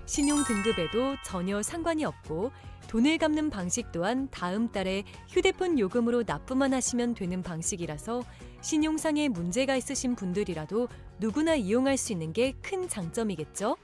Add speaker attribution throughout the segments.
Speaker 1: 신용 등급에도 전혀 상관이 없고 돈을 갚는 방식 또한 다음 달에 휴대폰 요금으로 납부만 하시면 되는 방식이라서 신용상에 문제가 있으신 분들이라도 누구나 이용할 수 있는 게 큰 장점이겠죠?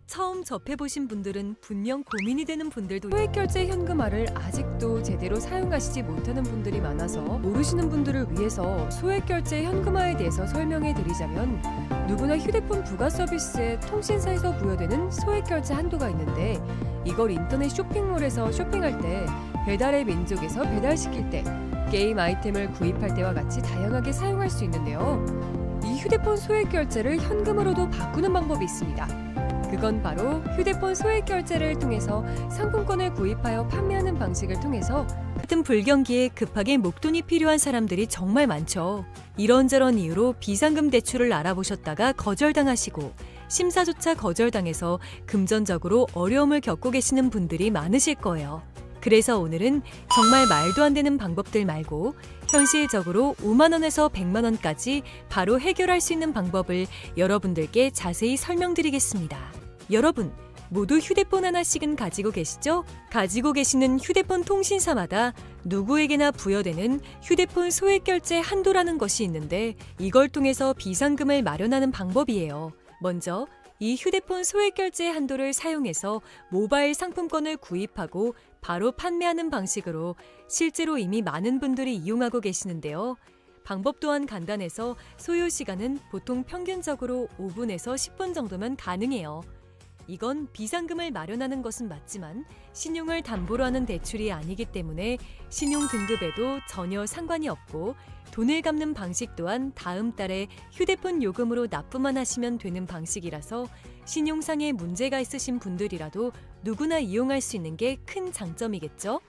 Speaker 1: 처음 접해보신 분들은 분명 고민이 되는 분들도 소액결제 현금화를 아직도 제대로 사용하시지 못하는 분들이 많아서 모르시는 분들을 위해서 소액결제 현금화에 대해서 설명해 드리자면 누구나 휴대폰 부가 서비스에 통신사에서 부여되는 소액결제 한도가 있는데 이걸 인터넷 쇼핑몰에서 쇼핑할 때 배달의 민족에서 배달시킬 때 게임 아이템을 구입할 때와 같이 다양하게 사용할 수 있는데요. 이 휴대폰 소액결제를 현금으로도 바꾸는 방법이 있습니다. 그건 바로 휴대폰 소액결제를 통해서 상품권을 구입하여 판매하는 방식을 통해서 같은 불경기에 급하게 목돈이 필요한 사람들이 정말 많죠. 이런저런 이유로 비상금 대출을 알아보셨다가 거절당하시고 심사조차 거절당해서 금전적으로 어려움을 겪고 계시는 분들이 많으실 거예요. 그래서 오늘은 정말 말도 안 되는 방법들 말고 현실적으로 5만 원에서 100만 원까지 바로 해결할 수 있는 방법을 여러분들께 자세히 설명드리겠습니다. 여러분, 모두 휴대폰 하나씩은 가지고 계시죠? 가지고 계시는 휴대폰 통신사마다 누구에게나 부여되는 휴대폰 소액결제 한도라는 것이 있는데 이걸 통해서 비상금을 마련하는 방법이에요. 먼저 이 휴대폰 소액결제 한도를 사용해서 모바일 상품권을 구입하고 바로 판매하는 방식으로 실제로 이미 많은 분들이 이용하고 계시는데요. 방법 또한 간단해서 소요 시간은 보통 평균적으로 5분에서 10분 정도면 가능해요. 이건 비상금을 마련하는 것은 맞지만 신용을 담보로 하는 대출이 아니기 때문에 신용 등급에도 전혀 상관이 없고 돈을 갚는 방식 또한 다음 달에 휴대폰 요금으로 납부만 하시면 되는 방식이라서 신용상에 문제가 있으신 분들이라도 누구나 이용할 수 있는 게 큰 장점이겠죠?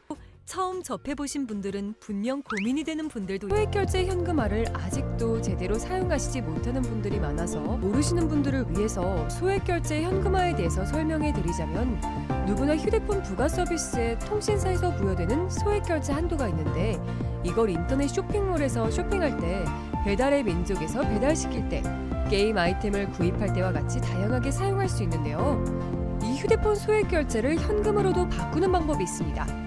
Speaker 1: 처음 접해보신 분들은 분명 고민이 되는 분들도 소액결제 현금화를 아직도 제대로 사용하시지 못하는 분들이 많아서 모르시는 분들을 위해서 소액결제 현금화에 대해서 설명해 드리자면 누구나 휴대폰 부가 서비스에 통신사에서 부여되는 소액결제 한도가 있는데 이걸 인터넷 쇼핑몰에서 쇼핑할 때 배달의 민족에서 배달시킬 때 게임 아이템을 구입할 때와 같이 다양하게 사용할 수 있는데요. 이 휴대폰 소액결제를 현금으로도 바꾸는 방법이 있습니다.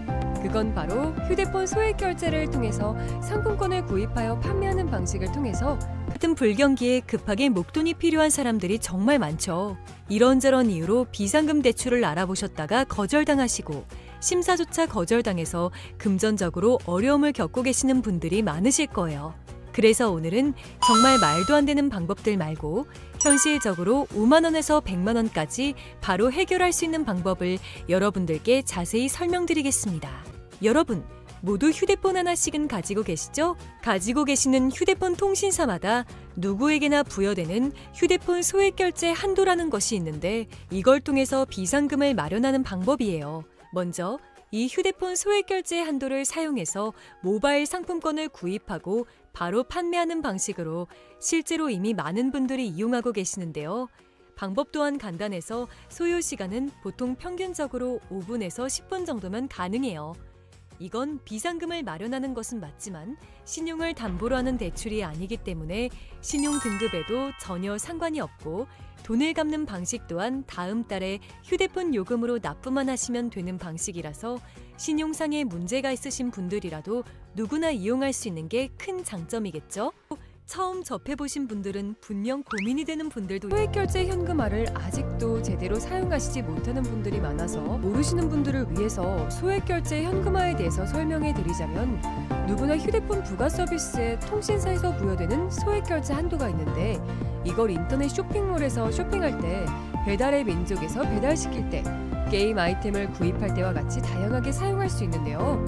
Speaker 1: 그건 바로 휴대폰 소액결제를 통해서 상품권을 구입하여 판매하는 방식을 통해서 같은 불경기에 급하게 목돈이 필요한 사람들이 정말 많죠. 이런저런 이유로 비상금 대출을 알아보셨다가 거절당하시고 심사조차 거절당해서 금전적으로 어려움을 겪고 계시는 분들이 많으실 거예요. 그래서 오늘은 정말 말도 안 되는 방법들 말고 현실적으로 5만 원에서 100만 원까지 바로 해결할 수 있는 방법을 여러분들께 자세히 설명드리겠습니다. 여러분, 모두 휴대폰 하나씩은 가지고 계시죠? 가지고 계시는 휴대폰 통신사마다 누구에게나 부여되는 휴대폰 소액결제 한도라는 것이 있는데 이걸 통해서 비상금을 마련하는 방법이에요. 먼저 이 휴대폰 소액결제 한도를 사용해서 모바일 상품권을 구입하고 바로 판매하는 방식으로 실제로 이미 많은 분들이 이용하고 계시는데요. 방법 또한 간단해서 소요 시간은 보통 평균적으로 5분에서 10분 정도면 가능해요. 이건 비상금을 마련하는 것은 맞지만 신용을 담보로 하는 대출이 아니기 때문에 신용 등급에도 전혀 상관이 없고 돈을 갚는 방식 또한 다음 달에 휴대폰 요금으로 납부만 하시면 되는 방식이라서 신용상에 문제가 있으신 분들이라도 누구나 이용할 수 있는 게 큰 장점이겠죠? 처음 접해보신 분들은 분명 고민이 되는 분들도 소액결제 현금화를 아직도 제대로 사용하시지 못하는 분들이 많아서 모르시는 분들을 위해서 소액결제 현금화에 대해서 설명해 드리자면 누구나 휴대폰 부가 서비스에 통신사에서 부여되는 소액결제 한도가 있는데 이걸 인터넷 쇼핑몰에서 쇼핑할 때 배달의 민족에서 배달시킬 때 게임 아이템을 구입할 때와 같이 다양하게 사용할 수 있는데요.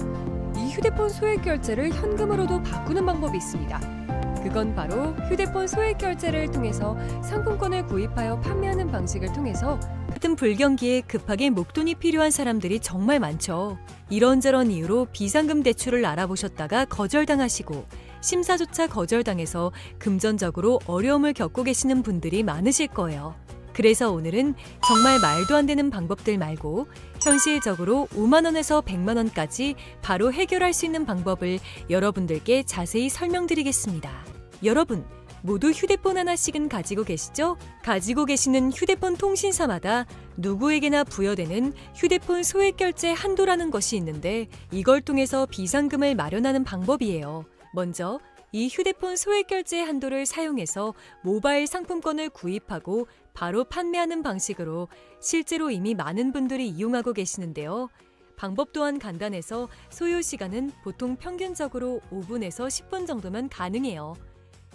Speaker 1: 이 휴대폰 소액결제를 현금으로도 바꾸는 방법이 있습니다. 그건 바로 휴대폰 소액결제를 통해서 상품권을 구입하여 판매하는 방식을 통해서 같은 불경기에 급하게 목돈이 필요한 사람들이 정말 많죠. 이런저런 이유로 비상금 대출을 알아보셨다가 거절당하시고 심사조차 거절당해서 금전적으로 어려움을 겪고 계시는 분들이 많으실 거예요. 그래서 오늘은 정말 말도 안 되는 방법들 말고 현실적으로 5만 원에서 100만 원까지 바로 해결할 수 있는 방법을 여러분들께 자세히 설명드리겠습니다. 여러분, 모두 휴대폰 하나씩은 가지고 계시죠? 가지고 계시는 휴대폰 통신사마다 누구에게나 부여되는 휴대폰 소액 결제 한도라는 것이 있는데 이걸 통해서 비상금을 마련하는 방법이에요. 먼저 이 휴대폰 소액 결제 한도를 사용해서 모바일 상품권을 구입하고 바로 판매하는 방식으로 실제로 이미 많은 분들이 이용하고 계시는데요. 방법 또한 간단해서 소요 시간은 보통 평균적으로 5분에서 10분 정도면 가능해요.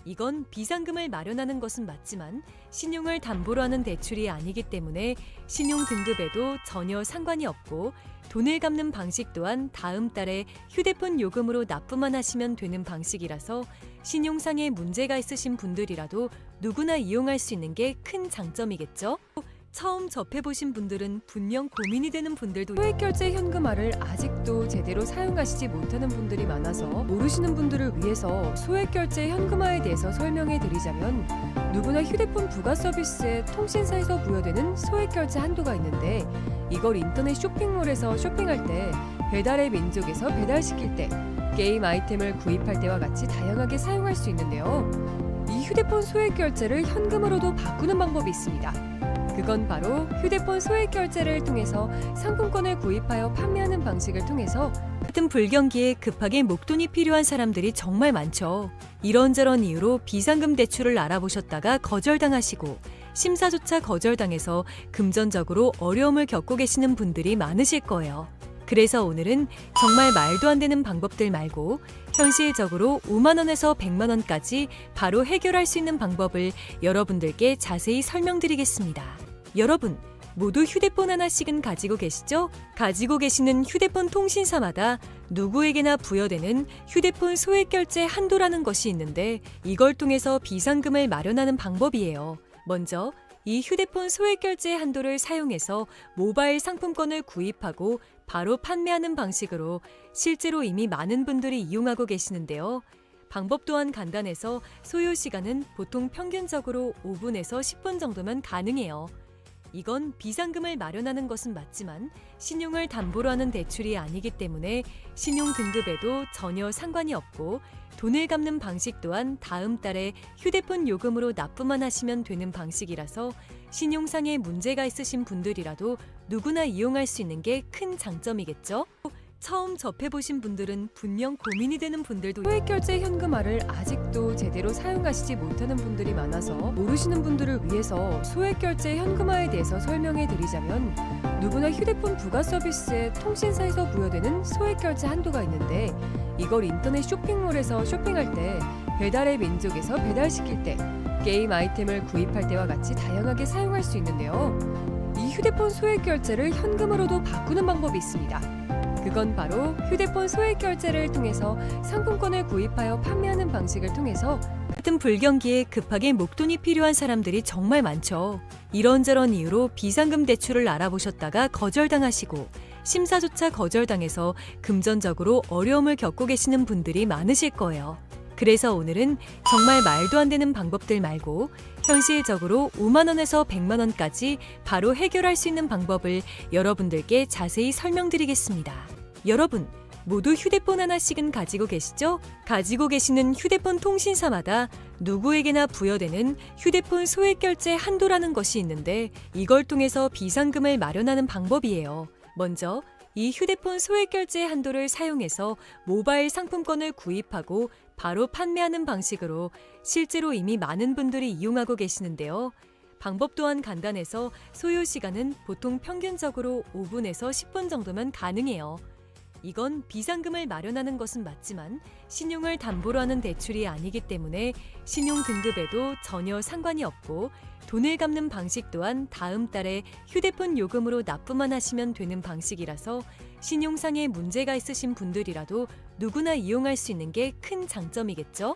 Speaker 1: 이건 비상금을 마련하는 것은 맞지만 신용을 담보로 하는 대출이 아니기 때문에 신용 등급에도 전혀 상관이 없고 돈을 갚는 방식 또한 다음 달에 휴대폰 요금으로 납부만 하시면 되는 방식이라서 신용상에 문제가 있으신 분들이라도 누구나 이용할 수 있는 게 큰 장점이겠죠? 처음 접해보신 분들은 분명 고민이 되는 분들도 소액결제 현금화를 아직도 제대로 사용하시지 못하는 분들이 많아서 모르시는 분들을 위해서 소액결제 현금화에 대해서 설명해 드리자면 누구나 휴대폰 부가 서비스에 통신사에서 부여되는 소액결제 한도가 있는데 이걸 인터넷 쇼핑몰에서 쇼핑할 때 배달의 민족에서 배달시킬 때 게임 아이템을 구입할 때와 같이 다양하게 사용할 수 있는데요. 이 휴대폰 소액결제를 현금으로도 바꾸는 방법이 있습니다. 그건 바로 휴대폰 소액 결제를 통해서 상품권을 구입하여 판매하는 방식을 통해서 같은 불경기에 급하게 목돈이 필요한 사람들이 정말 많죠. 이런저런 이유로 비상금 대출을 알아보셨다가 거절당하시고 심사조차 거절당해서 금전적으로 어려움을 겪고 계시는 분들이 많으실 거예요. 그래서 오늘은 정말 말도 안 되는 방법들 말고 현실적으로 5만 원에서 100만 원까지 바로 해결할 수 있는 방법을 여러분들께 자세히 설명드리겠습니다. 여러분, 모두 휴대폰 하나씩은 가지고 계시죠? 가지고 계시는 휴대폰 통신사마다 누구에게나 부여되는 휴대폰 소액 결제 한도라는 것이 있는데 이걸 통해서 비상금을 마련하는 방법이에요. 먼저 이 휴대폰 소액 결제 한도를 사용해서 모바일 상품권을 구입하고 바로 판매하는 방식으로 실제로 이미 많은 분들이 이용하고 계시는데요. 방법 또한 간단해서 소요 시간은 보통 평균적으로 5분에서 10분 정도면 가능해요. 이건 비상금을 마련하는 것은 맞지만 신용을 담보로 하는 대출이 아니기 때문에 신용 등급에도 전혀 상관이 없고 돈을 갚는 방식 또한 다음 달에 휴대폰 요금으로 납부만 하시면 되는 방식이라서 신용상에 문제가 있으신 분들이라도 누구나 이용할 수 있는 게 큰 장점이겠죠? 처음 접해보신 분들은 분명 고민이 되는 분들도 소액결제 현금화를 아직도 제대로 사용하시지 못하는 분들이 많아서 모르시는 분들을 위해서 소액결제 현금화에 대해서 설명해 드리자면 누구나 휴대폰 부가 서비스에 통신사에서 부여되는 소액결제 한도가 있는데 이걸 인터넷 쇼핑몰에서 쇼핑할 때 배달의 민족에서 배달시킬 때 게임 아이템을 구입할 때와 같이 다양하게 사용할 수 있는데요. 이 휴대폰 소액결제를 현금으로도 바꾸는 방법이 있습니다. 그건 바로 휴대폰 소액 결제를 통해서 상품권을 구입하여 판매하는 방식을 통해서 같은 불경기에 급하게 목돈이 필요한 사람들이 정말 많죠. 이런저런 이유로 비상금 대출을 알아보셨다가 거절당하시고 심사조차 거절당해서 금전적으로 어려움을 겪고 계시는 분들이 많으실 거예요. 그래서 오늘은 정말 말도 안 되는 방법들 말고 현실적으로 5만 원에서 100만 원까지 바로 해결할 수 있는 방법을 여러분들께 자세히 설명드리겠습니다. 여러분, 모두 휴대폰 하나씩은 가지고 계시죠? 가지고 계시는 휴대폰 통신사마다 누구에게나 부여되는 휴대폰 소액 결제 한도라는 것이 있는데 이걸 통해서 비상금을 마련하는 방법이에요. 먼저 이 휴대폰 소액 결제 한도를 사용해서 모바일 상품권을 구입하고 바로 판매하는 방식으로 실제로 이미 많은 분들이 이용하고 계시는데요. 방법 또한 간단해서 소요 시간은 보통 평균적으로 5분에서 10분 정도면 가능해요. 이건 비상금을 마련하는 것은 맞지만 신용을 담보로 하는 대출이 아니기 때문에 신용 등급에도 전혀 상관이 없고 돈을 갚는 방식 또한 다음 달에 휴대폰 요금으로 납부만 하시면 되는 방식이라서 신용상에 문제가 있으신 분들이라도 누구나 이용할 수 있는 게 큰 장점이겠죠?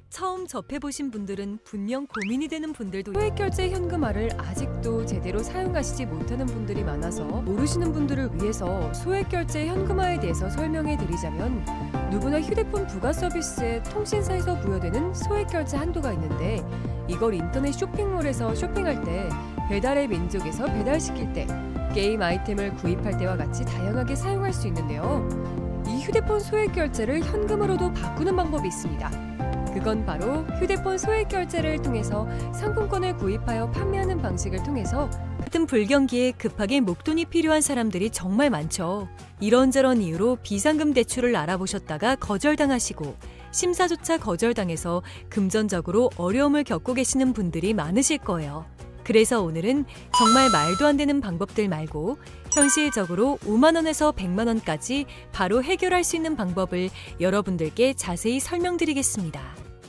Speaker 1: 처음 접해보신 분들은 분명 고민이 되는 분들도 소액결제 현금화를 아직도 제대로 사용하시지 못하는 분들이 많아서 모르시는 분들을 위해서 소액결제 현금화에 대해서 설명해 드리자면 누구나 휴대폰 부가 서비스에 통신사에서 부여되는 소액결제 한도가 있는데 이걸 인터넷 쇼핑몰에서 쇼핑할 때 배달의 민족에서 배달시킬 때 게임 아이템을 구입할 때와 같이 다양하게 사용할 수 있는데요. 이 휴대폰 소액결제를 현금으로도 바꾸는 방법이 있습니다. 그건 바로 휴대폰 소액 결제를 통해서 상품권을 구입하여 판매하는 방식을 통해서 같은 불경기에 급하게 목돈이 필요한 사람들이 정말 많죠. 이런저런 이유로 비상금 대출을 알아보셨다가 거절당하시고 심사조차 거절당해서 금전적으로 어려움을 겪고 계시는 분들이 많으실 거예요. 그래서 오늘은 정말 말도 안 되는 방법들 말고 현실적으로 5만 원에서 100만 원까지 바로 해결할 수 있는 방법을 여러분들께 자세히 설명드리겠습니다.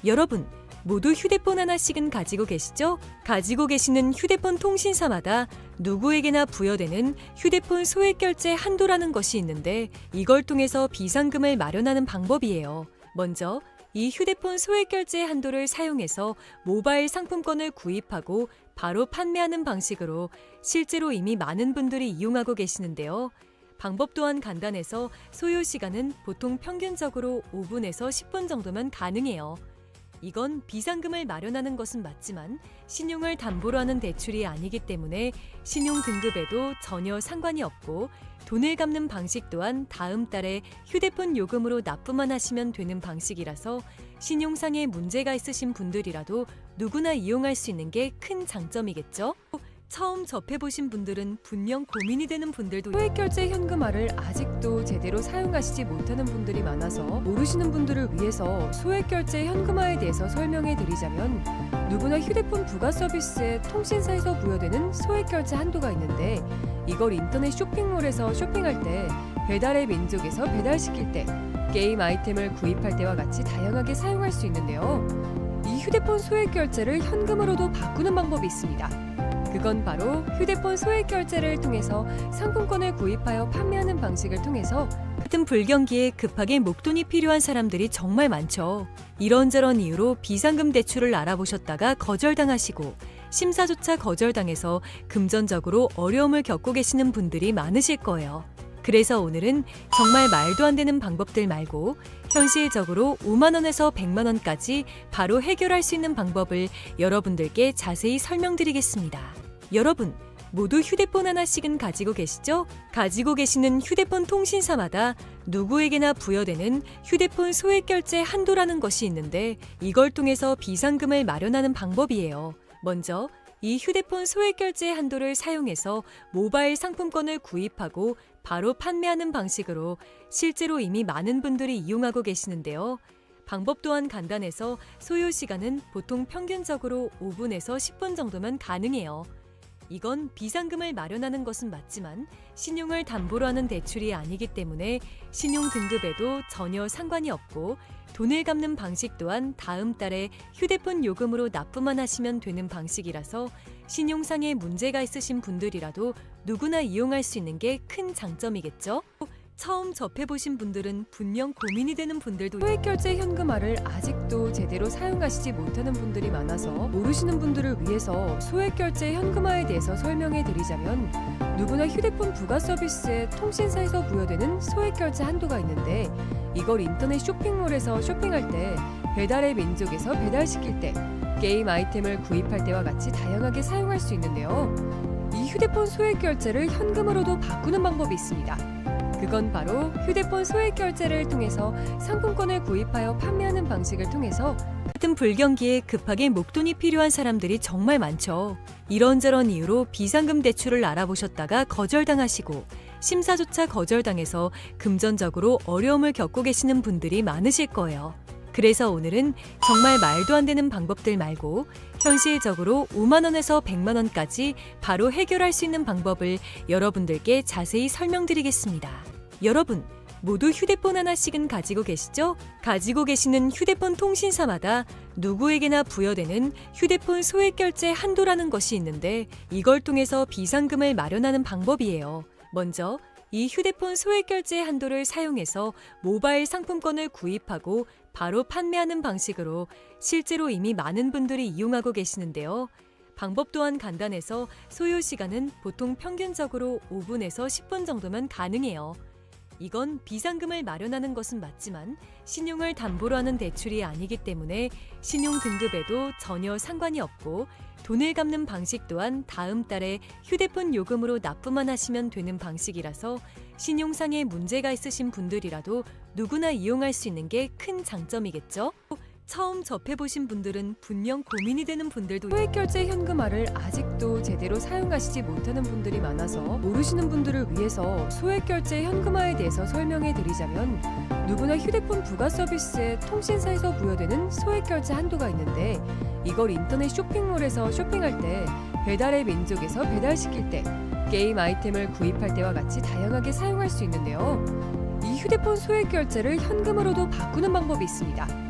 Speaker 1: 여러분, 모두 휴대폰 하나씩은 가지고 계시죠? 가지고 계시는 휴대폰 통신사마다 누구에게나 부여되는 휴대폰 소액 결제 한도라는 것이 있는데 이걸 통해서 비상금을 마련하는 방법이에요. 먼저 이 휴대폰 소액 결제 한도를 사용해서 모바일 상품권을 구입하고 바로 판매하는 방식으로 실제로 이미 많은 분들이 이용하고 계시는데요. 방법 또한 간단해서 소요 시간은 보통 평균적으로 5분에서 10분 정도면 가능해요. 이건 비상금을 마련하는 것은 맞지만 신용을 담보로 하는 대출이 아니기 때문에 신용 등급에도 전혀 상관이 없고 돈을 갚는 방식 또한 다음 달에 휴대폰 요금으로 납부만 하시면 되는 방식이라서 신용상에 문제가 있으신 분들이라도 누구나 이용할 수 있는 게 큰 장점이겠죠? 처음 접해보신 분들은 분명 고민이 되는 분들도 소액결제 현금화를 아직도 제대로 사용하시지 못하는 분들이 많아서 모르시는 분들을 위해서 소액결제 현금화에 대해서 설명해 드리자면 누구나 휴대폰 부가 서비스에 통신사에서 부여되는 소액결제 한도가 있는데 이걸 인터넷 쇼핑몰에서 쇼핑할 때 배달의 민족에서 배달시킬 때 게임 아이템을 구입할 때와 같이 다양하게 사용할 수 있는데요. 이 휴대폰 소액결제를 현금으로도 바꾸는 방법이 있습니다. 그건 바로 휴대폰 소액 결제를 통해서 상품권을 구입하여 판매하는 방식을 통해서 같은 불경기에 급하게 목돈이 필요한 사람들이 정말 많죠. 이런저런 이유로 비상금 대출을 알아보셨다가 거절당하시고 심사조차 거절당해서 금전적으로 어려움을 겪고 계시는 분들이 많으실 거예요. 그래서 오늘은 정말 말도 안 되는 방법들 말고 현실적으로 5만 원에서 100만 원까지 바로 해결할 수 있는 방법을 여러분들께 자세히 설명드리겠습니다. 여러분, 모두 휴대폰 하나씩은 가지고 계시죠? 가지고 계시는 휴대폰 통신사마다 누구에게나 부여되는 휴대폰 소액 결제 한도라는 것이 있는데 이걸 통해서 비상금을 마련하는 방법이에요. 먼저 이 휴대폰 소액 결제 한도를 사용해서 모바일 상품권을 구입하고 바로 판매하는 방식으로 실제로 이미 많은 분들이 이용하고 계시는데요. 방법 또한 간단해서 소요 시간은 보통 평균적으로 5분에서 10분 정도면 가능해요. 이건 비상금을 마련하는 것은 맞지만 신용을 담보로 하는 대출이 아니기 때문에 신용 등급에도 전혀 상관이 없고 돈을 갚는 방식 또한 다음 달에 휴대폰 요금으로 납부만 하시면 되는 방식이라서 신용상에 문제가 있으신 분들이라도 누구나 이용할 수 있는 게 큰 장점이겠죠? 처음 접해보신 분들은 분명 고민이 되는 분들도 소액결제 현금화를 아직도 제대로 사용하시지 못하는 분들이 많아서 모르시는 분들을 위해서 소액결제 현금화에 대해서 설명해 드리자면 누구나 휴대폰 부가 서비스에 통신사에서 부여되는 소액결제 한도가 있는데 이걸 인터넷 쇼핑몰에서 쇼핑할 때 배달의 민족에서 배달시킬 때 게임 아이템을 구입할 때와 같이 다양하게 사용할 수 있는데요. 이 휴대폰 소액결제를 현금으로도 바꾸는 방법이 있습니다. 그건 바로 휴대폰 소액 결제를 통해서 상품권을 구입하여 판매하는 방식을 통해서 같은 불경기에 급하게 목돈이 필요한 사람들이 정말 많죠. 이런저런 이유로 비상금 대출을 알아보셨다가 거절당하시고 심사조차 거절당해서 금전적으로 어려움을 겪고 계시는 분들이 많으실 거예요. 그래서 오늘은 정말 말도 안 되는 방법들 말고 현실적으로 5만 원에서 100만 원까지 바로 해결할 수 있는 방법을 여러분들께 자세히 설명드리겠습니다. 여러분, 모두 휴대폰 하나씩은 가지고 계시죠? 가지고 계시는 휴대폰 통신사마다 누구에게나 부여되는 휴대폰 소액 결제 한도라는 것이 있는데 이걸 통해서 비상금을 마련하는 방법이에요. 먼저 이 휴대폰 소액 결제 한도를 사용해서 모바일 상품권을 구입하고 바로 판매하는 방식으로 실제로 이미 많은 분들이 이용하고 계시는데요. 방법 또한 간단해서 소요 시간은 보통 평균적으로 5분에서 10분 정도면 가능해요. 이건 비상금을 마련하는 것은 맞지만 신용을 담보로 하는 대출이 아니기 때문에 신용 등급에도 전혀 상관이 없고 돈을 갚는 방식 또한 다음 달에 휴대폰 요금으로 납부만 하시면 되는 방식이라서 신용상에 문제가 있으신 분들이라도 누구나 이용할 수 있는 게 큰 장점이겠죠? 처음 접해보신 분들은 분명 고민이 되는 분들도 소액결제 현금화를 아직도 제대로 사용하시지 못하는 분들이 많아서 모르시는 분들을 위해서 소액결제 현금화에 대해서 설명해 드리자면, 누구나 휴대폰 부가 서비스에 통신사에서 부여되는 소액결제 한도가 있는데, 이걸 인터넷 쇼핑몰에서 쇼핑할 때, 배달의 민족에서 배달시킬 때, 게임 아이템을 구입할 때와 같이 다양하게 사용할 수 있는데요. 이 휴대폰 소액결제를 현금으로도 바꾸는 방법이 있습니다.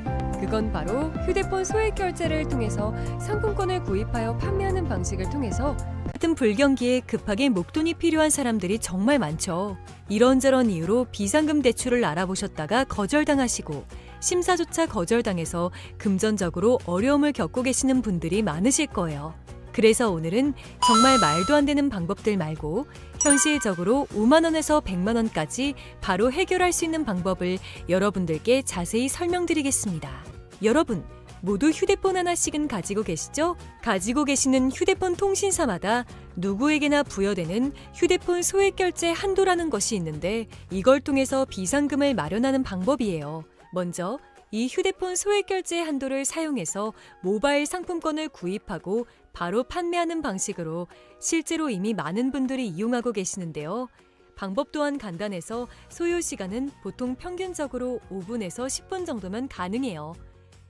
Speaker 1: 그건 바로 휴대폰 소액결제를 통해서 상품권을 구입하여 판매하는 방식을 통해서, 같은 불경기에 급하게 목돈이 필요한 사람들이 정말 많죠. 이런저런 이유로 비상금 대출을 알아보셨다가 거절당하시고, 심사조차 거절당해서 금전적으로 어려움을 겪고 계시는 분들이 많으실 거예요. 그래서 오늘은 정말 말도 안 되는 방법들 말고 현실적으로 5만 원에서 100만 원까지 바로 해결할 수 있는 방법을 여러분들께 자세히 설명드리겠습니다. 여러분, 모두 휴대폰 하나씩은 가지고 계시죠? 가지고 계시는 휴대폰 통신사마다 누구에게나 부여되는 휴대폰 소액결제 한도라는 것이 있는데, 이걸 통해서 비상금을 마련하는 방법이에요. 먼저 이 휴대폰 소액결제 한도를 사용해서 모바일 상품권을 구입하고 바로 판매하는 방식으로 실제로 이미 많은 분들이 이용하고 계시는데요. 방법 또한 간단해서 소요 시간은 보통 평균적으로 5분에서 10분 정도면 가능해요.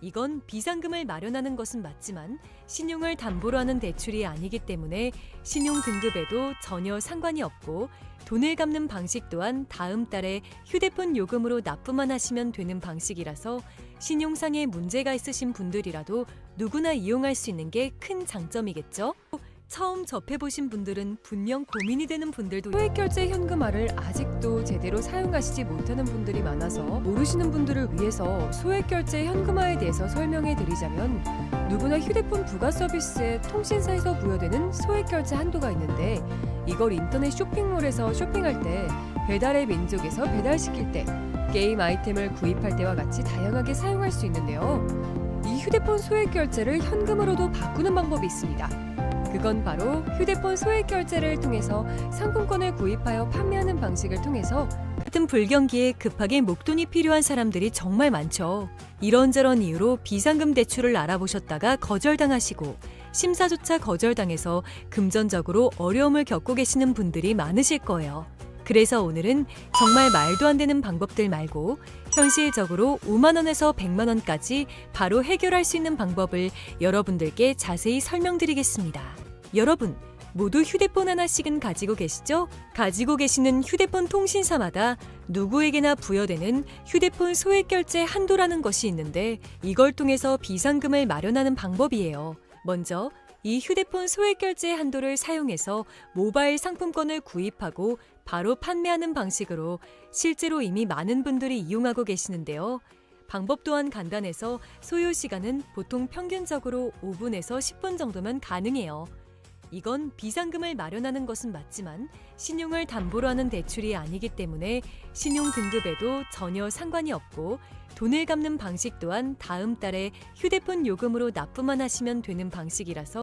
Speaker 1: 이건 비상금을 마련하는 것은 맞지만 신용을 담보로 하는 대출이 아니기 때문에 신용 등급에도 전혀 상관이 없고, 돈을 갚는 방식 또한 다음 달에 휴대폰 요금으로 납부만 하시면 되는 방식이라서 신용상에 문제가 있으신 분들이라도 누구나 이용할 수 있는 게 큰 장점이겠죠? 처음 접해보신 분들은 분명 고민이 되는 분들도 소액결제 현금화를 아직도 제대로 사용하시지 못하는 분들이 많아서 모르시는 분들을 위해서 소액결제 현금화에 대해서 설명해 드리자면, 누구나 휴대폰 부가 서비스에 통신사에서 부여되는 소액결제 한도가 있는데, 이걸 인터넷 쇼핑몰에서 쇼핑할 때, 배달의 민족에서 배달시킬 때, 게임 아이템을 구입할 때와 같이 다양하게 사용할 수 있는데요. 이 휴대폰 소액결제를 현금으로도 바꾸는 방법이 있습니다. 그건 바로 휴대폰 소액결제를 통해서 상품권을 구입하여 판매하는 방식을 통해서, 같은 불경기에 급하게 목돈이 필요한 사람들이 정말 많죠. 이런저런 이유로 비상금 대출을 알아보셨다가 거절당하시고, 심사조차 거절당해서 금전적으로 어려움을 겪고 계시는 분들이 많으실 거예요. 그래서 오늘은 정말 말도 안 되는 방법들 말고 현실적으로 5만 원에서 100만 원까지 바로 해결할 수 있는 방법을 여러분들께 자세히 설명드리겠습니다. 여러분, 모두 휴대폰 하나씩은 가지고 계시죠? 가지고 계시는 휴대폰 통신사마다 누구에게나 부여되는 휴대폰 소액결제 한도라는 것이 있는데, 이걸 통해서 비상금을 마련하는 방법이에요. 먼저 이 휴대폰 소액결제 한도를 사용해서 모바일 상품권을 구입하고 바로 판매하는 방식으로 실제로 이미 많은 분들이 이용하고 계시는데요. 방법 또한 간단해서 소요 시간은 보통 평균적으로 5분에서 10분 정도면 가능해요. 이건 비상금을 마련하는 것은 맞지만 신용을 담보로 하는 대출이 아니기 때문에 신용 등급에도 전혀 상관이 없고, 돈을 갚는 방식 또한 다음 달에 휴대폰 요금으로 납부만 하시면 되는 방식이라서